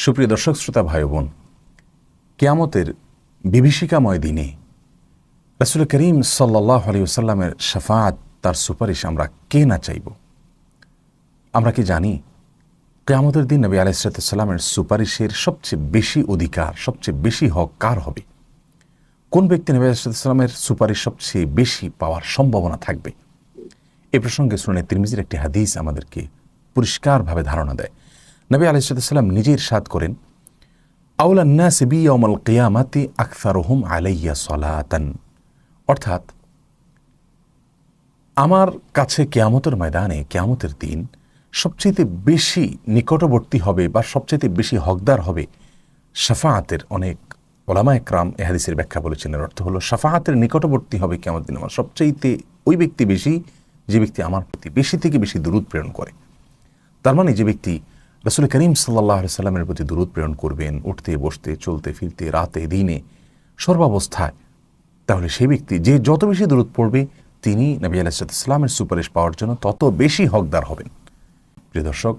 সুপ্রিয় দর্শক শ্রোতা ভাই বোন, কিয়ামতের বিভীষিকাময় দিনে রাসূল করিম সাল্লাল্লাহু আলাইহি ওয়াসাল্লামের শাফাআত, তার সুপারিশ আমরা কে না চাইব? আমরা কি জানি কিয়ামতের দিন নবী আলাইহিস সালামের সুপারিশের সবচেয়ে বেশি অধিকার, সবচেয়ে বেশি হক কার হবে? কোন ব্যক্তি নবী আলাইহিস সালামের সুপারিশ সবচেয়ে বেশি পাওয়ার সম্ভাবনা থাকবে? এ প্রসঙ্গে সুনানে তিরমিজির একটি হাদিস আমাদেরকে পরিষ্কারভাবে ধারণা দেয়। নবী আলাইহিস সালাম নিজে ইরশাদ করেন, আউলান নাস বি ইয়াউমাল কিয়ামাতি আকসারুহুম আলাইয়া সালাতান, অর্থাৎ আমার কাছে কিয়ামতের ময়দানে, কিয়ামতের দিন সবচেয়ে বেশি নিকটবর্তী হবে বা সবচেয়ে বেশি হকদার হবে শাফাআতের। অনেক উলামা একরাম এ হাদিসের ব্যাখ্যা বলেছেন, এর অর্থ হলো শাফাআতের নিকটবর্তী হবে কিয়ামতের দিন আমার সবচেয়ে ওই ব্যক্তি বেশি, যে ব্যক্তি আমার প্রতি বেশি থেকে বেশি দুরূদ প্রেরণ করে। তার মানে যে ব্যক্তি রাসূল করিম সাল্লাল্লাহু আলাইহি সাল্লামের প্রতি দুরূদ প্রেরণ করবেন, উঠতে বসতে চলতে ফিরতে রাতে দিনে সর্বাবস্থায়, তাহলে সেই ব্যক্তি যে যত বেশি দুরূদ পড়বে তিনি নবী আলাইহিস সালামের সুপারিশ পাওয়ার জন্য তত বেশি হকদার হবেন। প্রিয় দর্শক,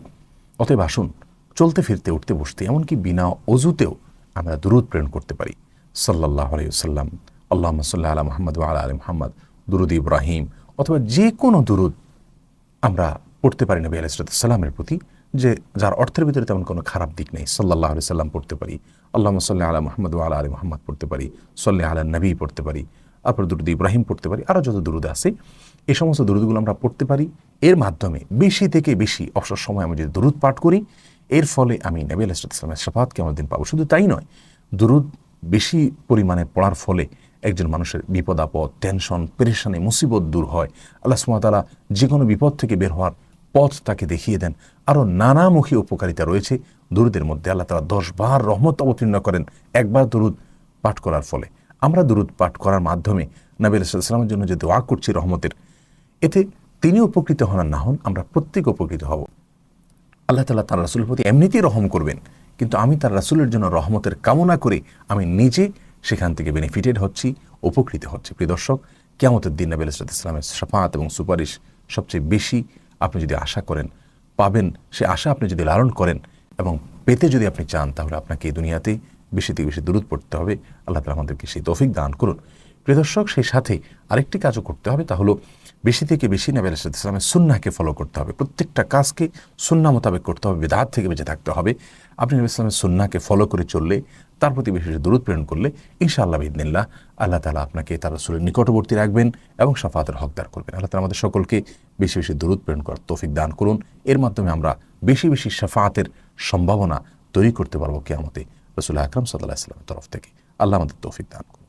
অতএব আসুন চলতে ফিরতে উঠতে বসতে এমনকি বিনা অজুতেও আমরা দুরূদ প্রেরণ করতে পারি। সাল্লাল্লাহু আলাইহি ওয়াসাল্লাম, আল্লাহুম্মা সাল্লি আলা মুহাম্মদ ওয়া আলা আলি মুহাম্মদ, দুরূদ ইব্রাহিম, অথবা যে কোনো দুরূদ আমরা পড়তে পারি নবী আলাইহিস সালামের প্রতি, যে যার অর্থের ভিতরে তেমন কোনো খারাপ দিক নেই। সাল্লাল্লাহু আলাইহি সাল্লাম পড়তে পারি, আল্লাহুম্মা সাল্লি আলা মুহাম্মদ ওয়া আলা আলি মুহাম্মদ পড়তে পারি, সাল্লি আলা নবী পড়তে পারি, তারপর দুরূদ ইব্রাহিম পড়তে পারি, আরও যত দুরূদ আছে এই সমস্ত দুরূদগুলো আমরা পড়তে পারি। এর মাধ্যমে বেশি থেকে বেশি অবসর সময় আমি যদি দুরূদ পাঠ করি, এর ফলে আমি নবী আলাইহিস সালামের শাফাআত কিয়ামতের দিন পাবো। শুধু তাই নয়, দুরূদ বেশি পরিমাণে পড়ার ফলে একজন মানুষের বিপদ আপদ, টেনশন, পেরেশানি, মুসিবত দূর হয়। আল্লাহ সুবহানাহু ওয়া তাআলা যে কোনো বিপদ থেকে বের হওয়ার পথ তাকে দেখিয়ে দেন। আরও নানামুখী উপকারিতা রয়েছে দুরূদের মধ্যে। আল্লাহ তাআলা 10 বার রহমত অবতীর্ণ করেন একবার দুরূদ পাঠ করার ফলে। আমরা দুরূদ পাঠ করার মাধ্যমে নবী আলাইহিস সালামের জন্য যে দোয়া করছি রহমতের, এতে তিনি উপকৃত হন আর না হন, আমরা প্রত্যেক উপকৃত হব। আল্লাহ তাআলা তার রাসূলের প্রতি এমনিতেই রহম করবেন, কিন্তু আমি তার রাসূলের জন্য রহমতের কামনা করে আমি নিজে সেখান থেকে বেনিফিটেড হচ্ছি, উপকৃত হচ্ছি। প্রিয় দর্শক, কিয়ামতের দিন নবী আলাইহিস সালামের শাফাআত এবং সুপারিশ সবচেয়ে বেশি আপনি যদি আশা করেন পাবেন, সে আশা আপনি যদি লালন করেন এবং পেতে যদি আপনি চান, তাহলে আপনাকে এই দুনিয়াতে বেশি থেকে বেশি দুরূদ পড়তে হবে। আল্লাহ তাআলা আমাদেরকে সেই তৌফিক দান করুন। প্রিয় দর্শক, সেই সাথে আরেকটি কাজও করতে হবে, তা হলো বেশি থেকে বেশি নবী আলাইহিস সালামের সুন্নাহকে ফলো করতে হবে। প্রত্যেকটা কাজকে সুন্নাহ মোতাবেক করতে হবে, বিদআত থেকে বেঁচে থাকতে হবে। আপনি নবী সালামের সুন্নাহকে ফলো করে চললে, তার প্রতি বেশি বেশি দুরূদ প্রেরণ করলে ইনশাআল্লাহ বিইذনিল্লাহ আল্লাহ তাআলা আপনাকে তার রাসূলের নিকটবর্তী রাখবেন এবং শাফাআতের হকদার করবেন। আল্লাহ তাআলা আমাদের সকলকে বেশি বেশি দুরূদ প্রেরণ করার তৌফিক দান করুন। এর মাধ্যমে আমরা বেশি বেশি শাফাআতের সম্ভাবনা তৈরি করতে পারবো কিয়ামতে রাসূল আকরাম সাল্লাল্লাহু আলাইহি ওয়াসাল্লামের তরফ থেকে। আল্লাহ আমাদের তৌফিক দান করুন।